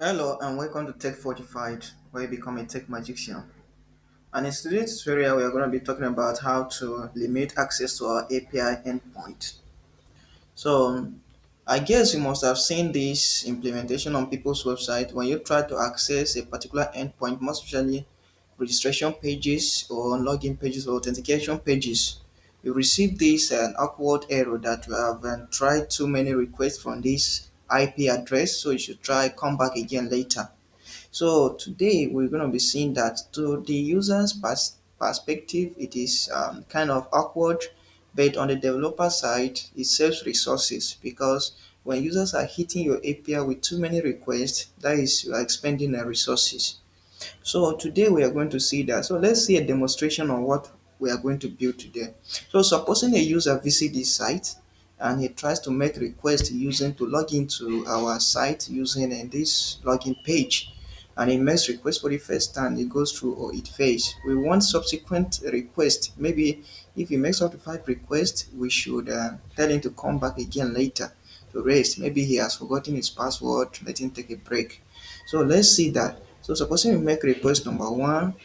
Hello and welcome to Tech Fortified, where you become a tech magician. And in today's tutorial, we are going to be talking about how to limit access to our API endpoint. So, I guess you must have seen this implementation on people's website when you try to access a particular endpoint, most especially registration pages or login pages or authentication pages. You receive this awkward error that you have tried too many requests from this IP address, so you should try come back again later. So today we're going to be seeing that to the user's perspective, it is kind of awkward, but on the developer side, it saves resources because when users are hitting your API with too many requests, that is you are expending resources. So today we are going to see that. So let's see a demonstration on what we are going to build today. So supposing a user visit this site and he tries to make request using to log into our site using this login page, and he makes request for the first time, it goes through or it fails. We want subsequent request. Maybe if he makes up to 5 requests, we should tell him to come back again later to rest. Maybe he has forgotten his password, let him take a break. So let's see that. So supposing we make request number one,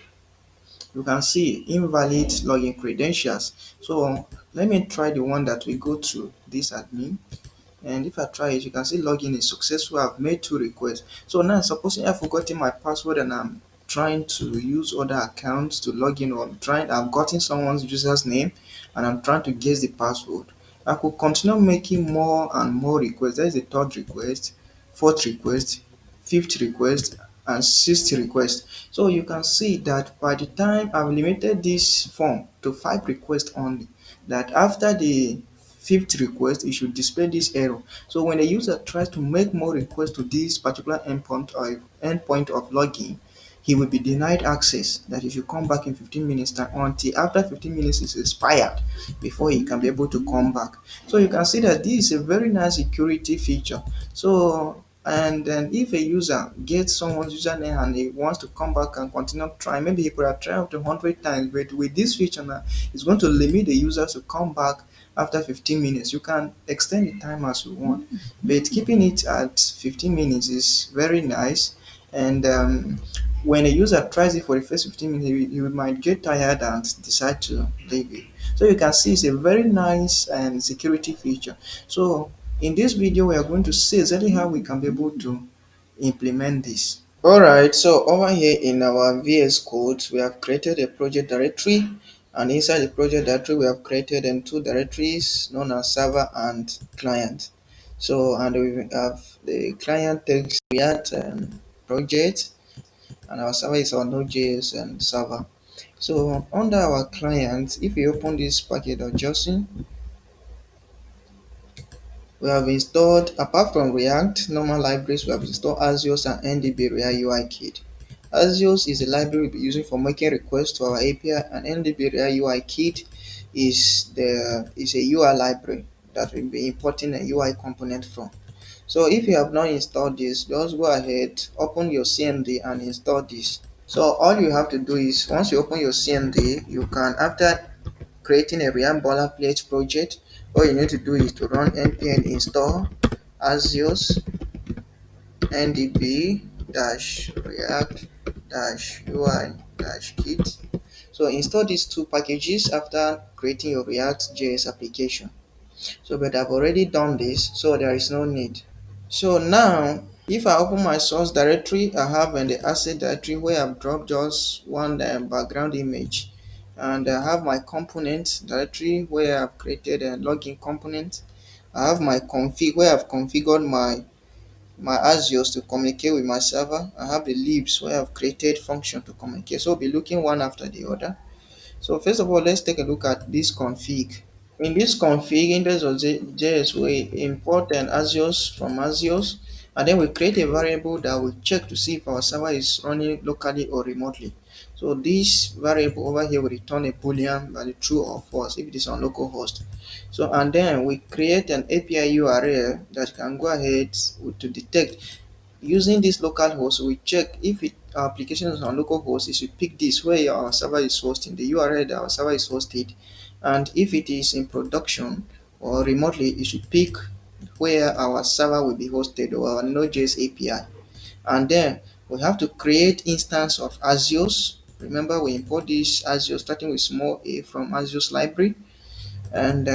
you can see invalid login credentials. So let me try the one that we go to this admin. And if I try it, you can see login is successful. I've made 2 requests. So now supposing I've forgotten my password and I'm trying to use other accounts to log in, or I've gotten someone's user's name and I'm trying to guess the password. I could continue making more and more requests. That is the third request, fourth request, fifth request, and sixth request. So you can see that by the time I've limited this form to 5 requests only, that after the fifth request, it should display this error. So when a user tries to make more requests to this particular endpoint of login, he will be denied access. That he should come back in 15 minutes time until after 15 minutes is expired before he can be able to come back. So you can see that this is a very nice security feature. So and then if a user gets someone's username and he wants to come back and continue trying, maybe he could have tried up to 100 times, but with this feature now, it's going to limit the user to come back after 15 minutes. You can extend the time as you want, but keeping it at 15 minutes is very nice. And when a user tries it for the first 15 minutes, you might get tired and decide to leave it. So you can see it's a very nice and security feature. So in this video, we are going to see exactly how we can be able to implement this. Alright, so over here in our VS Code, we have created a project directory, and inside the project directory, we have created 2 directories known as server and client. So, and we have the client takes React project, and our server is our Node.js and server. So under our client, if you open this package.json, we have installed, apart from React normal libraries, we have installed Axios and NDB React UI Kit. Axios is a library we'll be using for making requests to our API, and NDB React UI Kit is a UI library that will be importing a UI component from. So if you have not installed this, just go ahead, open your CMD and install this. So all you have to do is once you open your CMD, you can, after creating a React boilerplate project, all you need to do is to run npm install axios ndb react ui kit. So install these 2 packages after creating your react.js application. So but I've already done this, so there is no need. So now if I open my source directory, I have in the asset directory where I've dropped just one background image, and I have my component directory where I've created a login component. I have my config where I've configured my Axios to communicate with my server. I have the libs where I've created function to communicate. So we'll be looking one after the other. So first of all, let's take a look at this config. In this config, index.js, we import an Axios from Axios, and then we create a variable that will check to see if our server is running locally or remotely. So this variable over here will return a boolean value true or false if it is on localhost. So and then we create an API URL that can go ahead to detect. Using this local host, we check if our application is on localhost, it should pick this where our server is hosting, the URL that our server is hosted, and if it is in production or remotely, it should pick where our server will be hosted or our Node.js API. And then we have to create instance of Axios. Remember, we import this Axios starting with small a from Axios library, and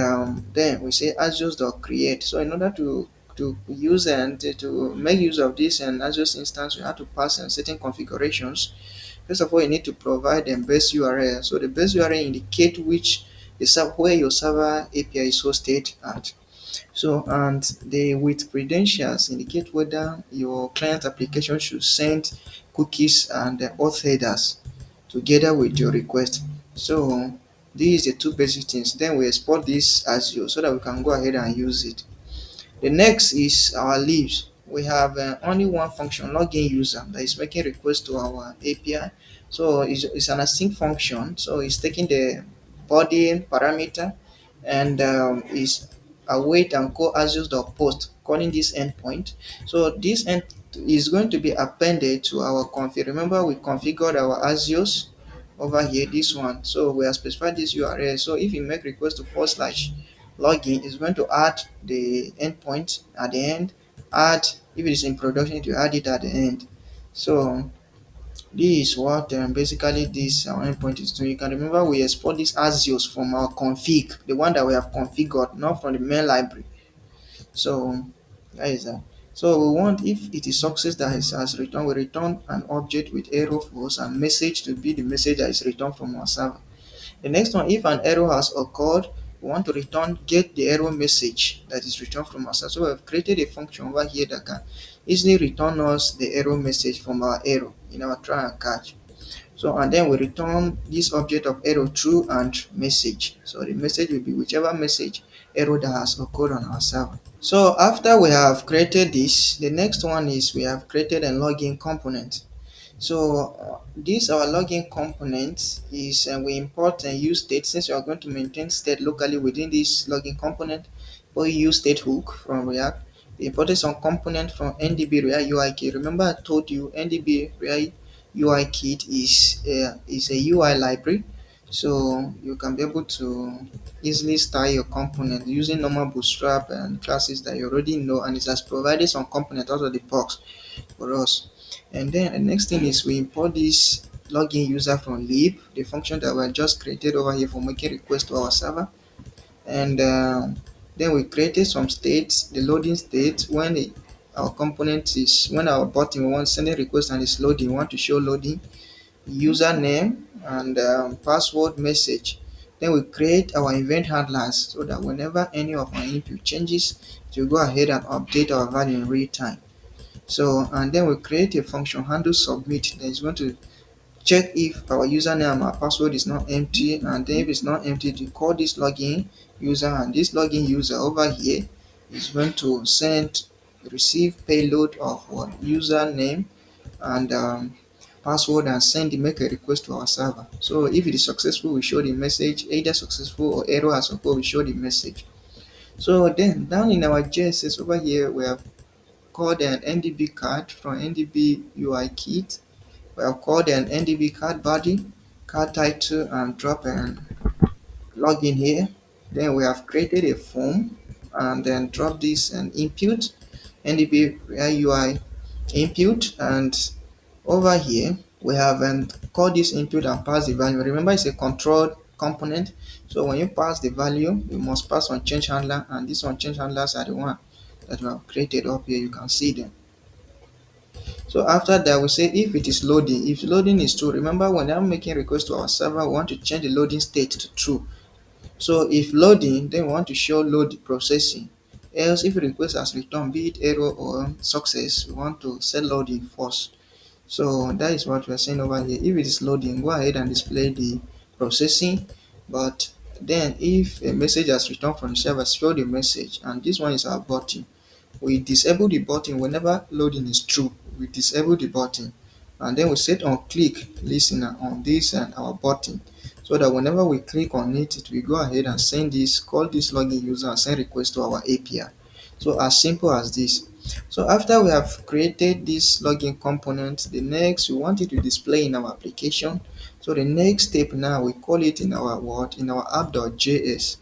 then we say Axios.create. So in order to use and to make use of this and Axios instance, we have to pass in certain configurations. First of all, you need to provide the base URL. So the base URL indicate which where your server API is hosted at. So, and the with credentials indicate whether your client application should send cookies and auth headers together with your request. So these are the two basic things. Then we export this as you so that we can go ahead and use it. The next is our leaves. We have only one function, login user, that is making request to our API. So it's an async function. So it's taking the body parameter and is await and call Axios.post, calling this endpoint. So this end is going to be appended to our config. Remember, we configured our Axios over here, this one. So we have specified this URL. So if you make request to forward slash login, is going to add the endpoint at the end, add if it is in production to add it at the end. So this is what basically this our endpoint is doing. You can remember we export this Axios from our config, the one that we have configured, not from the main library. So that is that. So we want if it is success that is has returned, we return an object with error false and message to be the message that is returned from our server. The next one, if an error has occurred, we want to return get the error message that is returned from us. So we have created a function over here that can easily return us the error message from our error in our try and catch. So and then we return this object of error true and message. So the message will be whichever message error that has occurred on our server. So after we have created this, the next one is we have created a login component. So this our login component is we import and use state since we are going to maintain state locally within this login component. We use state hook from React. We imported some component from NDB React UI kit. Remember I told you NDB React UI kit is a UI library, so you can be able to easily style your component using normal bootstrap and classes that you already know, and it has provided some component out of the box for us. And then the next thing is we import this login user from lib, the function that we just created over here for making request to our server. And then we created some states, the loading state when our component is when our button we want sending request and it's loading, we want to show loading, username and password message. Then we create our event handlers so that whenever any of our input changes, it will go ahead and update our value in real time. So and then we create a function handle submit that is going to check if our username and our password is not empty, and then if it's not empty to call this login user, and this login user over here is going to send receive payload of what username and password and send make a request to our server. So if it is successful, we show the message, either successful or error has occurred, we show the message. So then down in our JSS over here we have called an NDB card from NDB UI kit. We have called an NDB card body, card title, and drop and login here. Then we have created a form and then drop this and input NDB UI input, and over here we have called this input and pass the value. Remember it's a controlled component, so when you pass the value you must pass on change handler, and this one change handlers are the one that we have created up here. You can see them. So after that, we say if it is loading, if loading is true, remember when I'm making request to our server, we want to change the loading state to true. So if loading, then we want to show load processing. Else if request has returned, be it error or success, we want to set loading first. So that is what we are saying over here. If it is loading, go ahead and display the processing. But then if a message has returned from the server, show the message. And this one is our button. We disable the button whenever loading is true. We disable the button, and then we set on click listener on this and our button, so that whenever we click on it, it will go ahead and send this, call this login user and send request to our API. So as simple as this. So after we have created this login component, the next we want it to display in our application. So the next step now we call it in our what in our app.js.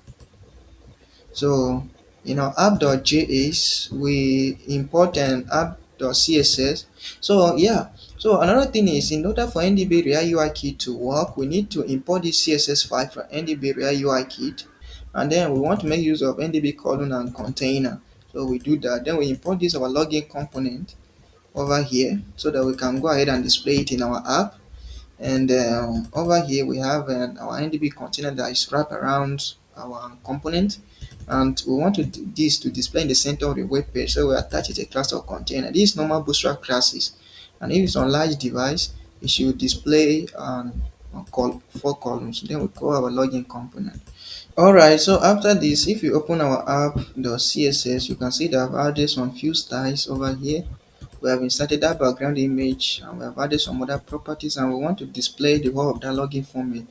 So in our app.js, we import an app .css. So yeah, so another thing is, in order for ndb react UI kit to work, we need to import this css file from ndb react UI kit, and then we want to make use of ndb colon and container. So we do that, then we import this our login component over here so that we can go ahead and display it in our app. And over here we have our ndb container that is wrapped around our component, and we want to do this to display in the center of the web page. So we attach it a class of container. These normal bootstrap classes, and if it's on large device, it should display four columns. Then we call our login component. Alright, so after this, if you open our app.css, you can see that I've added some few styles over here. We have inserted that background image, and we have added some other properties, and we want to display the whole of that login form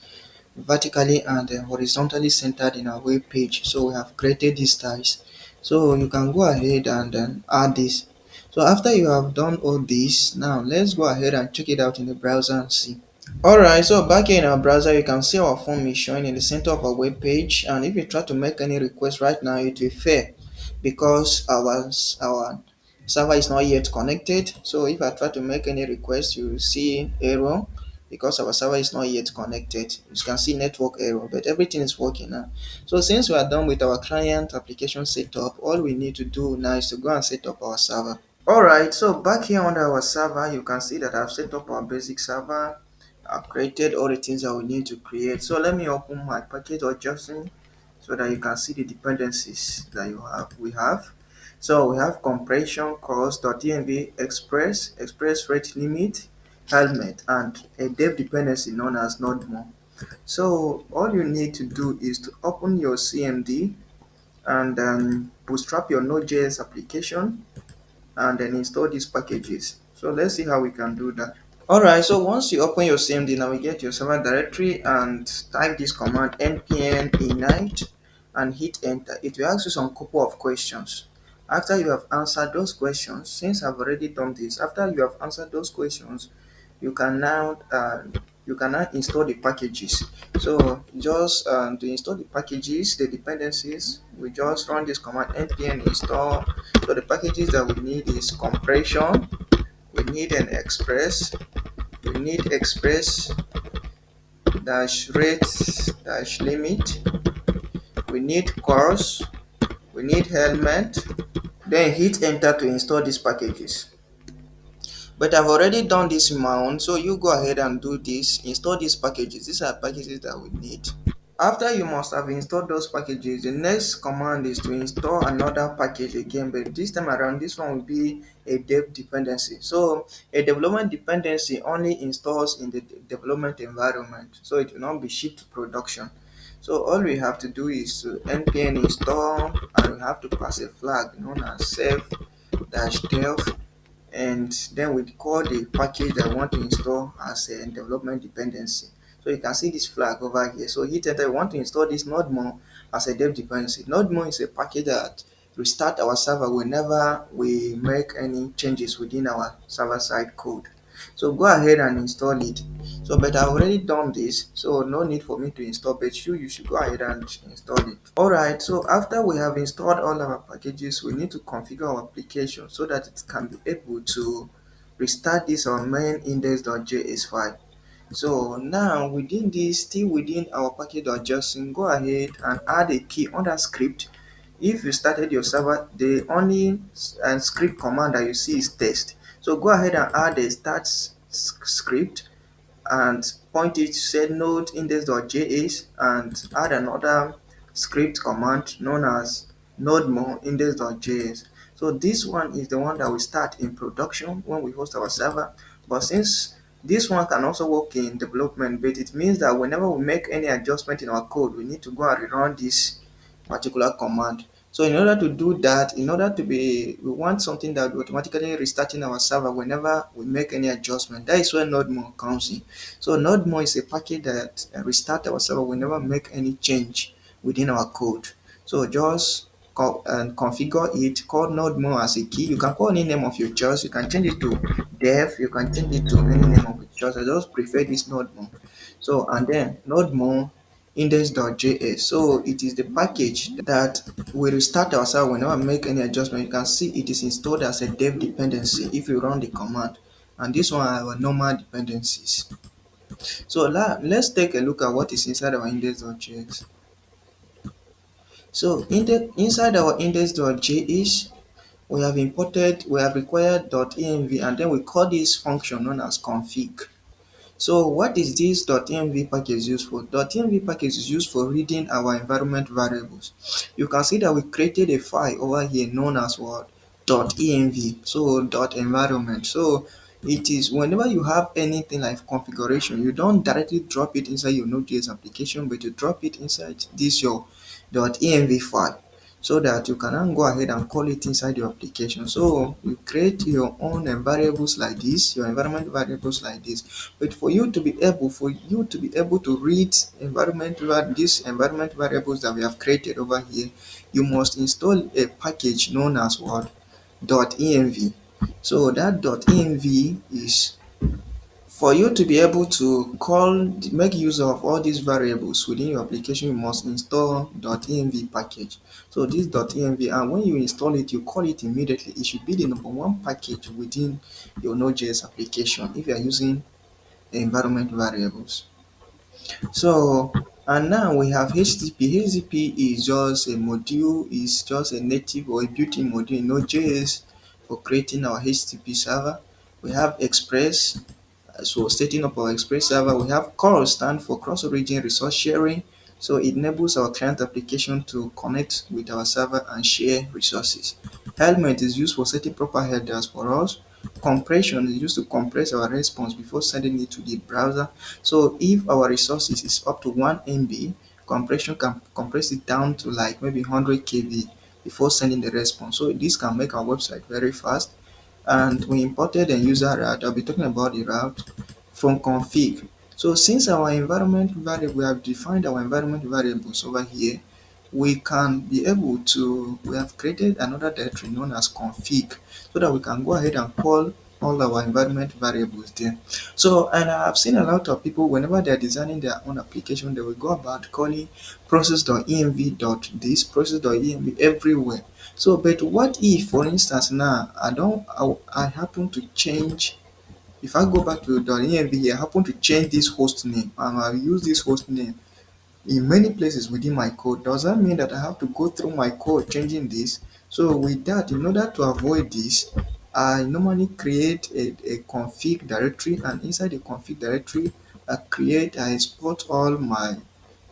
vertically and horizontally centered in our web page. So we have created these styles. So you can go ahead and add this. So after you have done all this, now let's go ahead and check it out in the browser and see. Alright, so back here in our browser, you can see our form is showing in the center of our web page, and if you try to make any request right now, it will fail because our server is not yet connected. So if I try to make any request, you will see error because our server is not yet connected. You can see network error, but everything is working now. So since we are done with our client application setup, all we need to do now is to go and set up our server. Alright, so back here under our server, you can see that I've set up our basic server. I've created all the things that we need to create. So let me open my package.json so that you can see the dependencies that we have. So we have compression, cost.env, express rate limit, helmet, and a dev dependency known as nodemon. So all you need to do is to open your CMD and bootstrap your Node.js application and then install these packages. So let's see how we can do that. Alright, so once you open your CMD, navigate your server directory and type this command npm init and hit enter. It will ask you some couple of questions. After you have answered those questions, since I've already done this, after you have answered those questions, you can now install the packages. So just to install the packages, the dependencies, we just run this command npm install. So the packages that we need is compression, we need an express, we need express dash rate dash limit, we need course, we need helmet, then hit enter to install these packages. But I've already done this mount, so you go ahead and do this, install these packages. These are packages that we need. After you must have installed those packages, the next command is to install another package again, but this time around this one will be a dev dependency. So a development dependency only installs in the development environment, so it will not be shipped to production. So all we have to do is to npm install, and we have to pass a flag known as self-dev, and then we call the package that we want to install as a development dependency. So you can see this flag over here. So hit enter. We want to install this nodemon as a dev dependency. Nodemon is a package that restart our server whenever we make any changes within our server side code. So go ahead and install it. So but I've already done this, so no need for me to install, but you should go ahead and install it. Alright, so after we have installed all our packages, we need to configure our application so that it can be able to restart this our main index.js file. So now within this, still within our package.json, go ahead and add a key on that script. If you started your server, the only script command that you see is test. So go ahead and add a start script and point it to say node index.js and add another script command known as nodemon index.js. So this one is the one that we start in production when we host our server, but since this one can also work in development, but it means that whenever we make any adjustment in our code, we need to go and rerun this particular command. So in order to do that, we want something that will automatically restarting our server whenever we make any adjustment. That is where nodemon comes in. So nodemon is a package that restart our server whenever we make any change within our code. So just configure it, call nodemon as a key. You can call any name of your choice. You can change it to dev, you can change it to any name of your choice. I just prefer this nodemon. So and then nodemon index.js. So it is the package that will restart our server whenever we make any adjustment. You can see it is installed as a dev dependency if you run the command. And this one are our normal dependencies. So let's take a look at what is inside our index.js. So inside our index.js, we have required .env, and then we call this function known as config. So what is this .env package used for? .env package is used for reading our environment variables. You can see that we created a file over here known as what? .env. So .environment. So it is whenever you have anything like configuration, you don't directly drop it inside your Node.js application, but you drop it inside this your .env file, so that you can now go ahead and call it inside your application. So you create your own variables like this, your environment variables like this. But for you to be able to read these environment variables that we have created over here, you must install a package known as what? .env. So that .env is for you to be able to make use of all these variables within your application. You must install .env package. So this .env, and when you install it, you call it immediately. It should be the number one package within your Node.js application if you are using environment variables. So, and now we have HTTP. HTTP is just a module, is just a native or a built-in module in Node.js for creating our HTTP server. We have Express. So setting up our Express server. We have CORE, stand for cross-origin resource sharing. So it enables our client application to connect with our server and share resources. Element is used for setting proper headers for us. Compression is used to compress our response before sending it to the browser. So if our resources is up to 1 MB, compression can compress it down to like maybe 100 KB before sending the response. So this can make our website very fast. And we imported a user route. I'll be talking about the route from config. So since our environment variable, we have defined our environment variables over here, we can be able to, we have created another directory known as config, so that we can go ahead and call all our environment variables there. So, and I've seen a lot of people, whenever they're designing their own application, they will go about calling process.env.this, process.env everywhere. So, but what if, for instance, now I happen to change, if I go back to .env here, I happen to change this host name and I use this host name in many places within my code. Does that mean that I have to go through my code changing this? So with that, in order to avoid this, I normally create a config directory, and inside the config directory, I export all my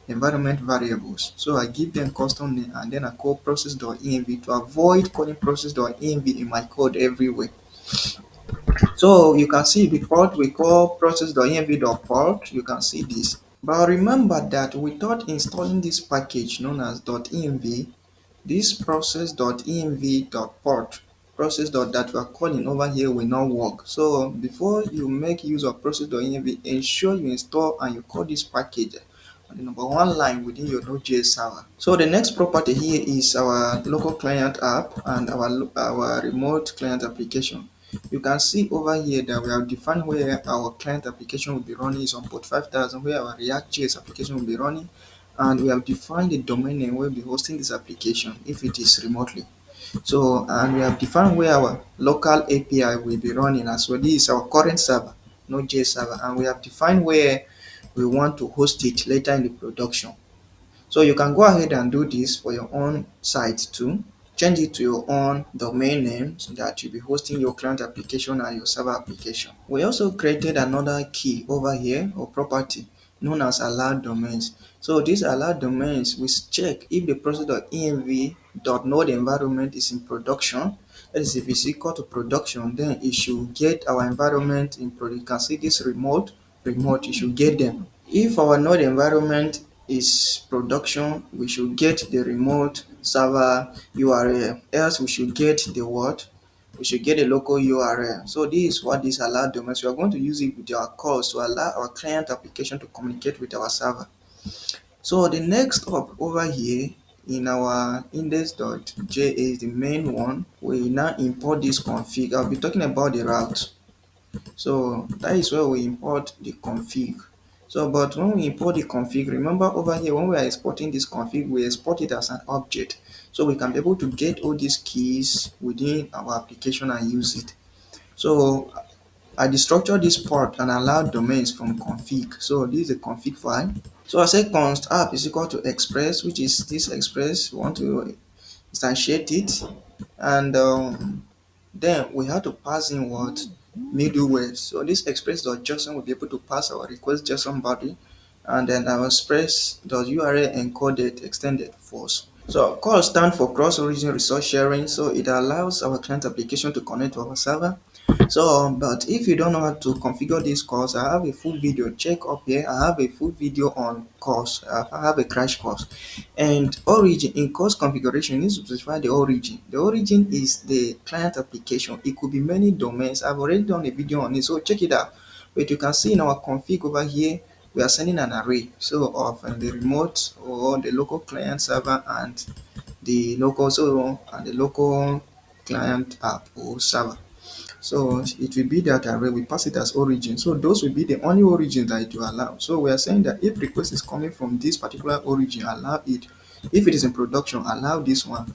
environment variables. So I give them custom name and then I call process.env to avoid calling process.env in my code everywhere. So you can see before we call process.env.port, you can see this. But remember that without installing this package known as .env, this process.env.port that we are calling over here will not work. So before you make use of process.env, ensure you install and you call this package on the number one line within your Node.js server. So the next property here is our local client app and our remote client application. You can see over here that we have defined where our client application will be running is on port 5000, where our react.js application will be running, and we have defined the domain name where we'll be hosting this application if it is remotely. So, and we have defined where our local API will be running as well. This is our current server, Node.js server, and we have defined where we want to host it later in the production. So you can go ahead and do this for your own site too. Change it to your own domain name so that you'll be hosting your client application and your server application. We also created another key over here or property known as allowed domains. So these allowed domains, we check if the process.env.node environment is in production. That is, if it's equal to production, then it should get our environment in production. You can see this remote, it should get them. If our node environment is production, we should get the remote server URL, else we should get the what? We should get a local URL. So this is what this allow domains. We are going to use it with our calls to allow our client application to communicate with our server. So the next up over here in our index.js, the main one, we now import this config. I'll be talking about the route. So that is where we import the config. So, but when we import the config, remember over here when we are exporting this config, we export it as an object. So we can be able to get all these keys within our application and use it. So I destructure this part and allow domains from config. So this is a config file. So I say const app is equal to express, which is this express. We want to instantiate it, and then we have to pass in what middleware. So this express.json will be able to pass our request JSON body, and then our express.url encoded extended false. So CORE stands for cross origin resource sharing. So it allows our client application to connect to our server. So, but if you don't know how to configure this course, I have a full video. Check up here. I have a full video on course. I have a crash course. And origin in course configuration, you need to specify the origin. The origin is the client application. It could be many domains. I've already done a video on it, so check it out. But you can see in our config over here, we are sending an array. So of the remote or the local client server and the local client app or server. So it will be that array, we pass it as origin. So those will be the only origin that it will allow. So we are saying that if request is coming from this particular origin, allow it. If it is in production, allow this one.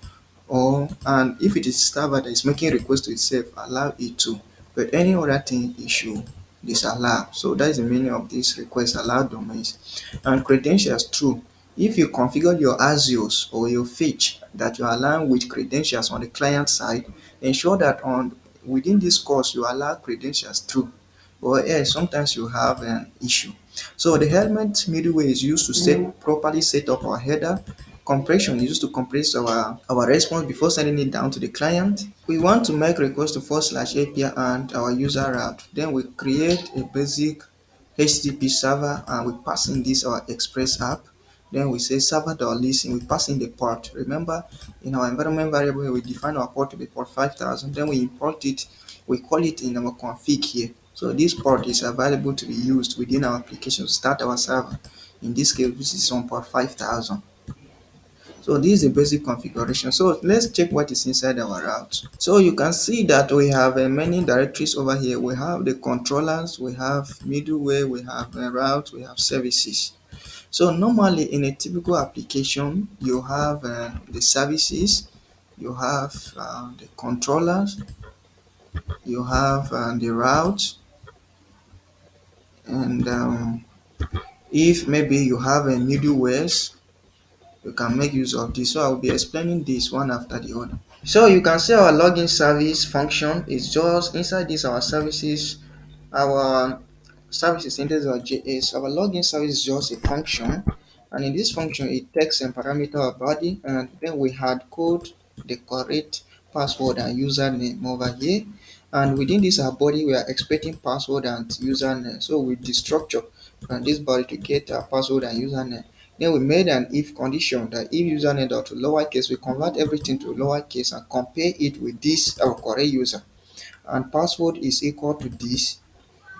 Or and if it is server that is making request to itself, allow it to. But any other thing it should disallow. So that is the meaning of this request allow domains. And credentials true. If you configure your Axios or your fetch that you align with credentials on the client side, ensure that on within this course you allow credentials true, or else sometimes you have an issue. So the element middleware is used to properly set up our header. Compression is used to compress our response before sending it down to the client. We want to make request to /API and our user route. Then we create a basic HTTP server and we pass in this our express app. Then we say server.listen, we pass in the port. Remember, in our environment variable, we define our port to be port 5000. Then we import it, we call it in our config here. So this port is available to be used within our application to start our server. In this case, this is on port 5000. So this is the basic configuration. So let's check what is inside our route. So you can see that we have many directories over here. We have the controllers, we have middleware, we have a route, we have services. So normally in a typical application, you have the services, you have the controllers, you have the route, and if maybe you have a middlewares, you can make use of this. So I will be explaining this one after the other. So you can see our login service function is just inside this our services, our services indepth.js. Our login service is just a function, and in this function it takes a parameter of body, and then we hard code the correct password and username over here. And within this our body we are expecting password and username. So with the structure and this body to get our password and username. Then we made an if condition that if username dot to lowercase, we convert everything to lowercase and compare it with this our correct user. And password is equal to this,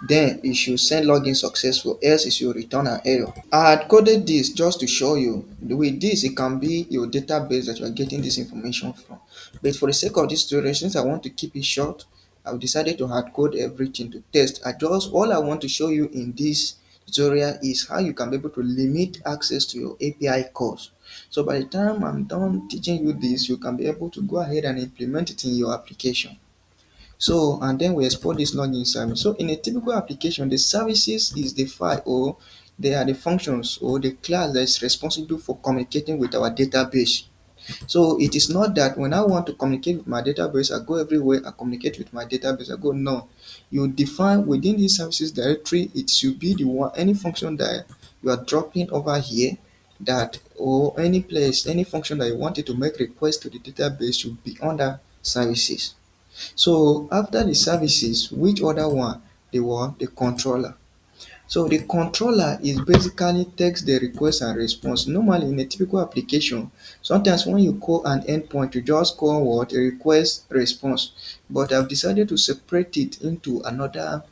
then it should send login successful, else it should return an error. I had coded this just to show you. With this, it can be your database that you are getting this information from. But for the sake of this tutorial, since I want to keep it short, I've decided to hard code everything to test. All I want to show you in this tutorial is how you can be able to limit access to your API calls. So by the time I'm done teaching you this, you can be able to go ahead and implement it in your application. So and then we export this login service. So in a typical application, the services is the file, or they are the functions or the class that is responsible for communicating with our database. So it is not that when I want to communicate with my database, I go everywhere, I communicate with my database, I go. No, you define within this services directory, it should be the one, any function that you are dropping over here, that or any place, any function that you wanted to make request to the database should be under services. So after the services, which other one? The controller. So the controller is basically takes the request and response. Normally in a typical application, sometimes when you call an endpoint, you just call what? A request response. But I've decided to separate it into another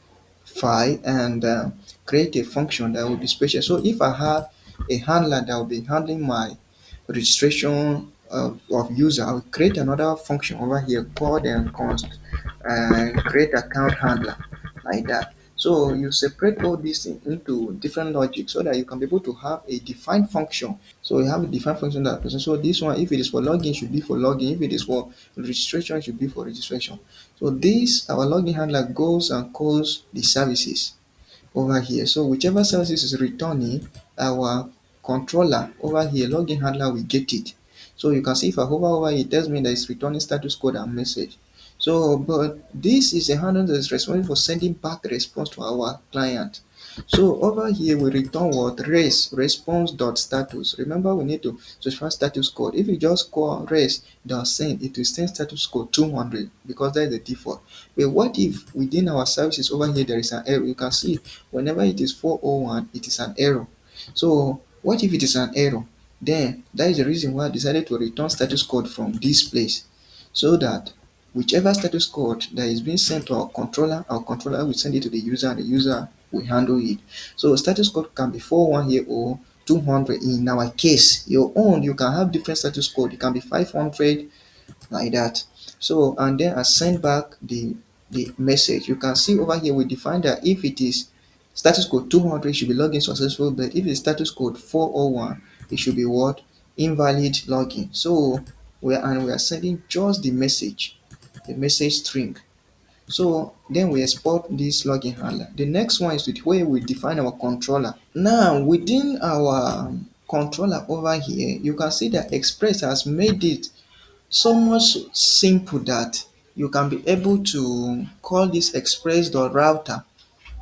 file and create a function that will be special. So if I have a handler that will be handling my registration of user, I will create another function over here called const and create account handler like that. So you separate all these things into different logic so that you can be able to have a defined function. So you have a defined function that person. So this one, if it is for login, should be for login. If it is for registration, it should be for registration. So this our login handler goes and calls the services over here. So whichever services is returning, our controller over here, login handler will get it. So you can see if I hover over it, tells me that it's returning status code and message. So, but this is a handler that is responsible for sending back response to our client. So over here we return what response dot status. Remember we need to specify status code. If you just call res dot send, it will send status code 200 because that is the default. But what if within our services over here there is an error? You can see whenever it is 401, it is an error. So what if it is an error? Then that is the reason why I decided to return status code from this place, so that whichever status code that is being sent to our controller will send it to the user and the user will handle it. So status code can be 401 here or 200 in our case. Your own, you can have different status code. It can be 500 like that. So and then I send back the message. You can see over here we define that if it is status code 200 should be login successful, but if it's status code 401 it should be what invalid login. So we are sending just the message string. So then we export this login handler. The next one is with where we define our controller. Now within our controller over here, you can see that Express has made it so much simple that you can be able to call this express.router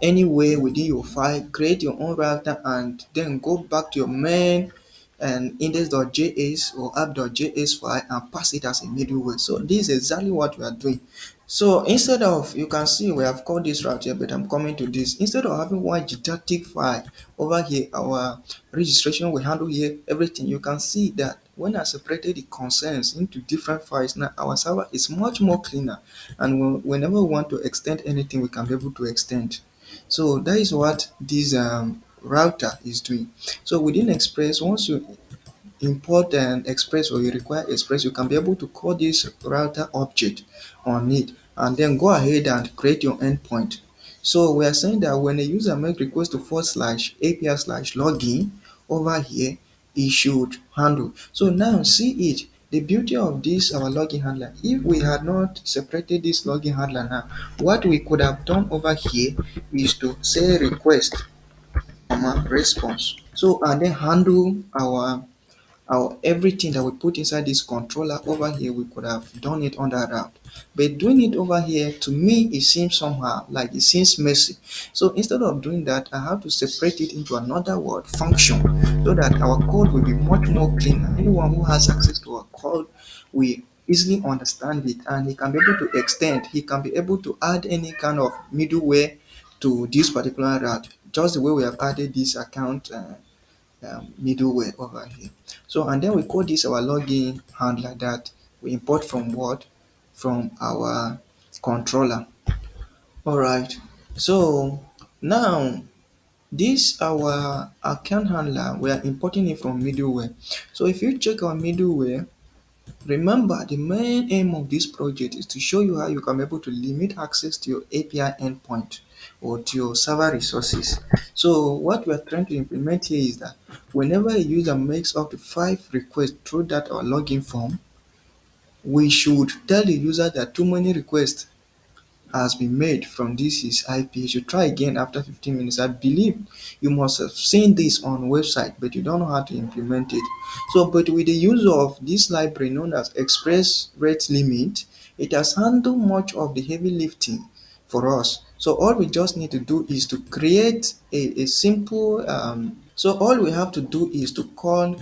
anywhere within your file, create your own router and then go back to your main and index.js or app.js file and pass it as a middleware. So this is exactly what we are doing. So instead of, you can see we have called this route here, but I'm coming to this. Instead of having one didactic file over here, our registration will handle here everything. You can see that when I separated the concerns into different files, now our server is much more cleaner. And whenever we want to extend anything, we can be able to extend. So that is what this router is doing. So within Express, once you import an Express or you require Express, you can be able to call this router object on it and then go ahead and create your endpoint. So we are saying that when a user make request to /API/login over here, it should handle. So now see it. The beauty of this our login handler, if we had not separated this login handler now, what we could have done over here is to say request, response. So and then handle our everything that we put inside this controller over here, we could have done it on that route. But doing it over here, to me, it seems somehow like it seems messy. So instead of doing that, I have to separate it into another word function so that our code will be much more cleaner. Anyone who has access to our code will easily understand it and he can be able to extend, he can be able to add any kind of middleware to this particular route, just the way we have added this account middleware over here. So and then we call this our login handler that we import from what? From our controller. Alright. So now this our account handler, we are importing it from middleware. So if you check our middleware, remember, the main aim of this project is to show you how you can be able to limit access to your API endpoint or to your server resources. So what we are trying to implement here is that whenever a user makes up to 5 requests through that or login form, we should tell the user that too many requests has been made from this his IP. You should try again after 15 minutes. I believe you must have seen this on website, but you don't know how to implement it. So, but with the use of this library known as Express Rate Limit, it has handled much of the heavy lifting for us. So all we just need to do is to create a simple so all we have to do is to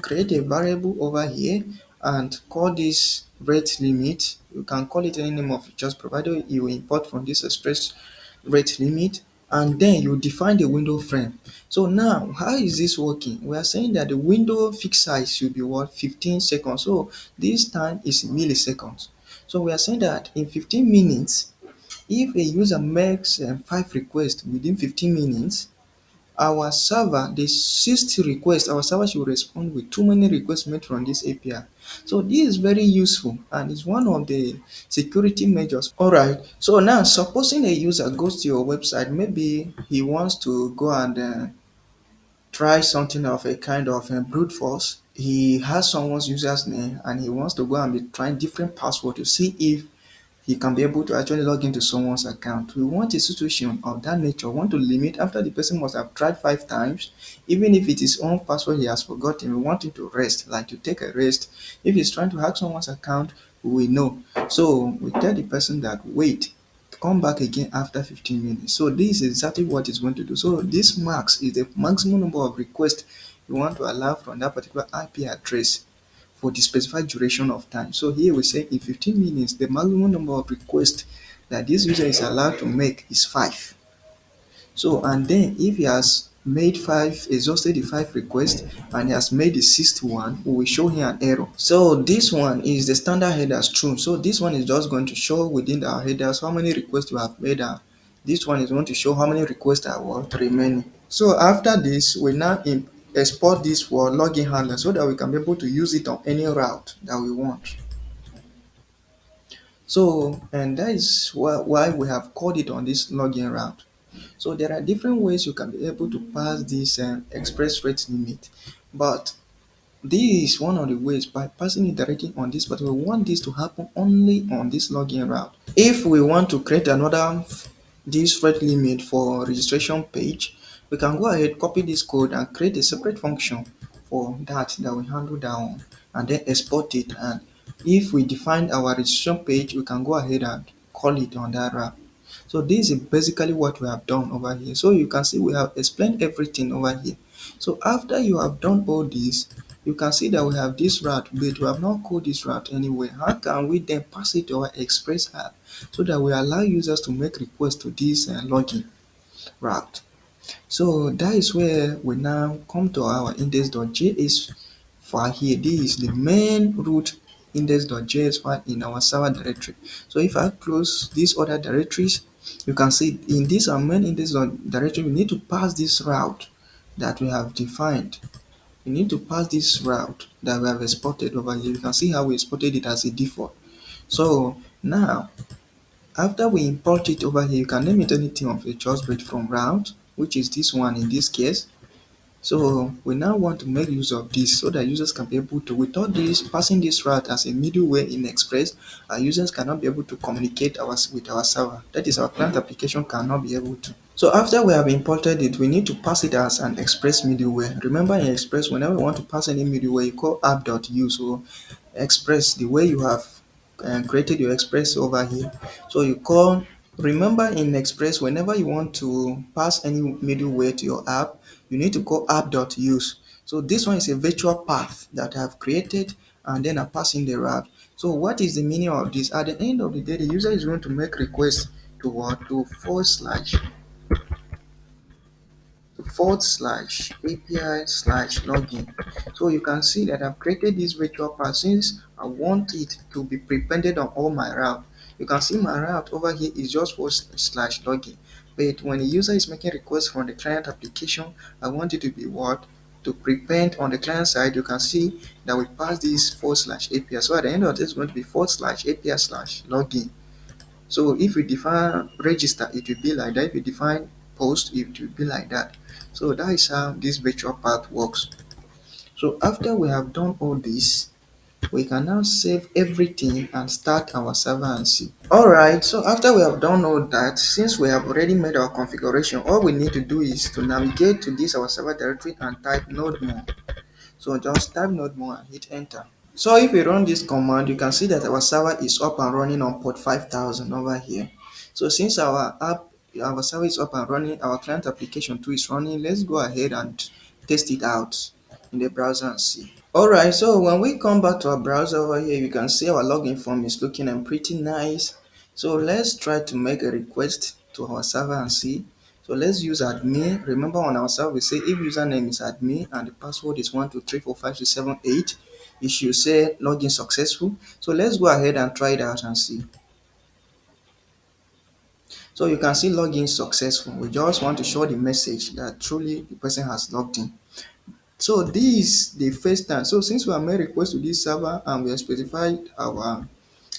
create a variable over here and call this rate limit. You can call it any name of it, just provided you import from this express rate limit and then you define the window frame. So now how is this working? We are saying that the window fixed size should be what? 15 seconds. So this time is milliseconds. So we are saying that in 15 minutes, if a user makes 5 requests within 15 minutes, our server, the 60 request, our server should respond with too many requests made from this API. So this is very useful and it's one of the security measures. All right. So now, supposing a user goes to your website, maybe he wants to go and try something of a kind of brute force. He has someone's user's name and he wants to go and be trying different password to see if he can be able to actually log into someone's account. We want a situation of that nature. We want to limit after the person must have tried 5 times, even if it is own password he has forgotten. We want him to rest, like to take a rest. If he's trying to hack someone's account, we know. So we tell the person that wait, come back again after 15 minutes. So this is exactly what it's going to do. So this max is the maximum number of requests you want to allow from that particular IP address for the specified duration of time. So here we say in 15 minutes, the maximum number of requests that this user is allowed to make is 5. So, and then if he has made 5, exhausted the 5 requests, and he has made the 6th one, we will show him an error. So this one is the standard headers true. So this one is just going to show within our headers how many requests you have made, and this one is going to show how many requests are remaining. So after this, we now export this for login handler so that we can be able to use it on any route that we want. So, and that is why we have called it on this login route. So there are different ways you can be able to pass this express rate limit, but this is one of the ways by passing it directly on this, but we want this to happen only on this login route. If we want to create another this rate limit for registration page, we can go ahead, copy this code and create a separate function for that will handle that one, and then export it. And if we define our registration page, we can go ahead and call it on that route. So this is basically what we have done over here. So you can see we have explained everything over here. So after you have done all this, you can see that we have this route, but we have not coded this route anywhere. How can we then pass it to our express app so that we allow users to make requests to this login route? So that is where we now come to our index.js file here. This is the main root index.js file in our server directory. So if I close these other directories, you can see in this our main index directory, we need to pass this route that we have defined. We need to pass this route that we have exported over here. You can see how we exported it as a default. So now, after we import it over here, you can name it anything of your choice, but from route, which is this one in this case. So we now want to make use of this so that users can be able to, without this passing this route as a middleware in Express, our users cannot be able to communicate with our server. That is, our client application cannot be able to. So after we have imported it, we need to pass it as an Express middleware. Remember in Express, whenever we want to pass any middleware, you call app.use or Express the way you have created your Express over here. So you call, remember in Express, whenever you want to pass any middleware to your app, you need to call app.use. So this one is a virtual path that I have created and then I pass in the route. So what is the meaning of this? At the end of the day, the user is going to make requests to what? To /API/login. So you can see that I've created this virtual path since I want it to be prepended on all my route. You can see my route over here is just /login. But when the user is making requests from the client application, I want it to be what? To prepend on the client side. You can see that we pass this /API. So at the end of this, it's going to be /API/login. So if you define register, it will be like that. If you define post, it will be like that. So that is how this virtual path works. So after we have done all this, we can now save everything and start our server and see. Alright, so after we have done all that, since we have already made our configuration, all we need to do is to navigate to this our server directory and type node more. So just type node more and hit enter. So if we run this command, you can see that our server is up and running on port 5000 over here. So since our server is up and running, our client application too is running, let's go ahead and test it out in the browser and see. Alright, so when we come back to our browser over here, you can see our login form is looking and pretty nice. So let's try to make a request to our server and see. So let's use admin. Remember on our server we say if username is admin and the password is 123456778, it should say login successful. So let's go ahead and try it out and see. So you can see login successful. We just want to show the message that truly the person has logged in. So this the first time. So since we have made request to this server and we have specified our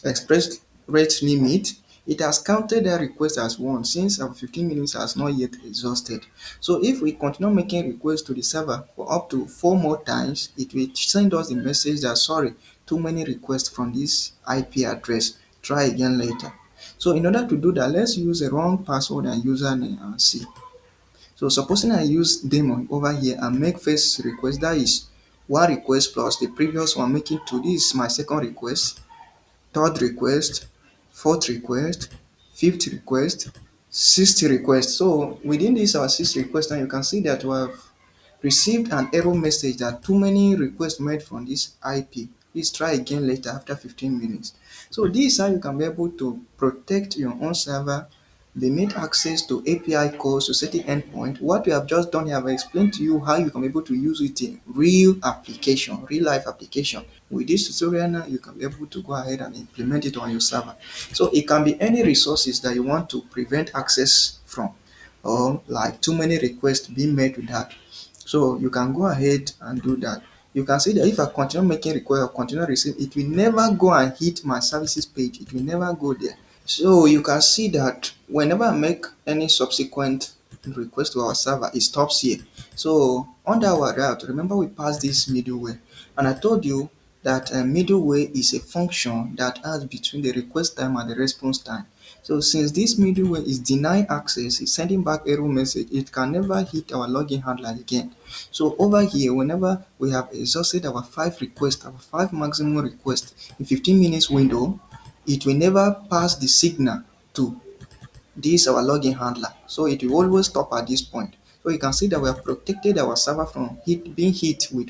express rate limit, it has counted that request as one since our 15 minutes has not yet exhausted. So if we continue making requests to the server for up to 4 more times, it will send us the message that sorry, too many requests from this IP address. Try again later. So in order to do that, let's use a wrong password and username and see. So supposing I use daemon over here and make first request, that is one request plus the previous one making two. This is my second request, third request, fourth request, fifth request, sixth request. So within this our sixth request now you can see that we have received an error message that too many requests made from this IP. Please try again later after 15 minutes. So this is how you can be able to protect your own server, limit access to API calls to certain endpoint. What we have just done here, I've explained to you how you can be able to use it in real application, real life application. With this tutorial now, you can be able to go ahead and implement it on your server. So it can be any resources that you want to prevent access from, or like too many requests being made to that. So you can go ahead and do that. You can see that if I continue making request or continue receive, it will never go and hit my services page. It will never go there. So you can see that whenever I make any subsequent request to our server, it stops here. So under our route, remember we passed this middleware, and I told you that middleware is a function that adds between the request time and the response time. So since this middleware is denying access, it's sending back error message, it can never hit our login handler again. So over here, whenever we have exhausted our 5 requests, our 5 maximum requests in 15 minutes window, it will never pass the signal to this our login handler. So it will always stop at this point. So you can see that we have protected our server from being hit with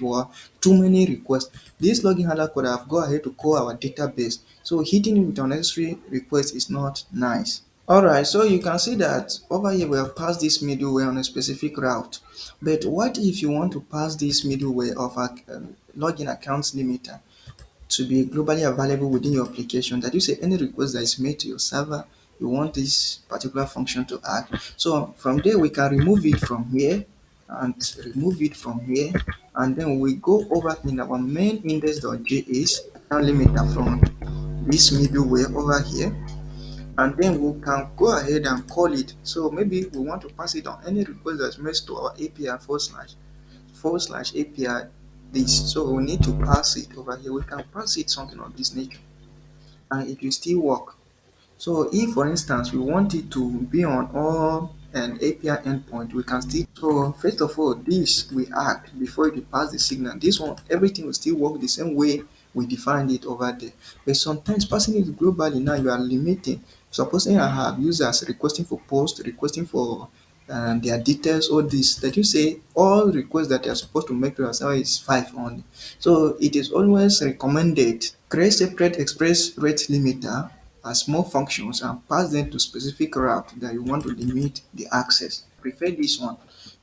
too many requests. This login handler could have go ahead to call our database. So hitting it with unnecessary requests is not nice. Alright, so you can see that over here we have passed this middleware on a specific route. But what if you want to pass this middleware of a login accounts limiter to be globally available within your application? That you say any request that is made to your server, you want this particular function to act. So from there we can remove it from here and remove it from here, and then we go over in our main index.js account limiter from this middleware over here, and then we can go ahead and call it. So maybe we want to pass it on any request that's made to our API forward slash API this. So we need to pass it over here. We can pass it something of this nature and it will still work. So if for instance we want it to be on all an API endpoint, we can still. So first of all, this we act before it pass the signal. This one, everything will still work the same way we defined it over there. But sometimes passing it globally now you are limiting. Supposing I have users requesting for post, requesting for their details, all this, that you say all requests that you are supposed to make to yourself is 5 only. So it is always recommended create separate express rate limiter as small functions and pass them to specific route that you want to limit the access. I prefer this one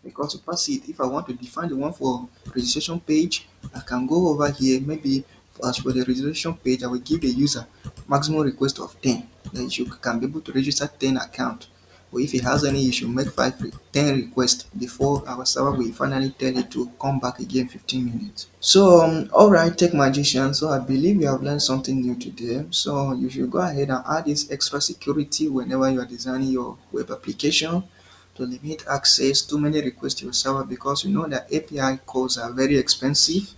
because to pass it, if I want to define the one for registration page, I can go over here. Maybe as for the registration page, I will give the user maximum request of 10. Then you can be able to register 10 account. Or if he has any issue, make 10 requests before our server will finally tell it to come back again 15 minutes. So, alright, Tech Magician. So, I believe you have learned something new today. So, you should go ahead and add this extra security whenever you are designing your web application to limit access to many requests to your server, because you know that API calls are very expensive.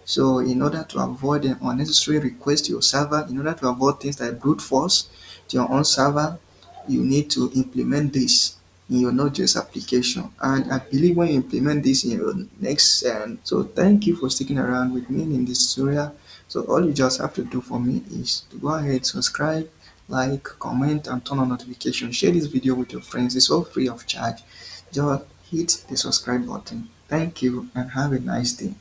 So in order to avoid an unnecessary request to your server, in order to avoid things like brute force to your own server, you need to implement this in your Node.js application. And I believe when you implement this in your next, so thank you for sticking around with me in this tutorial. So all you just have to do for me is to go ahead, subscribe, like, comment, and turn on notifications. Share this video with your friends. It's all free of charge. Just hit the subscribe button. Thank you and have a nice day.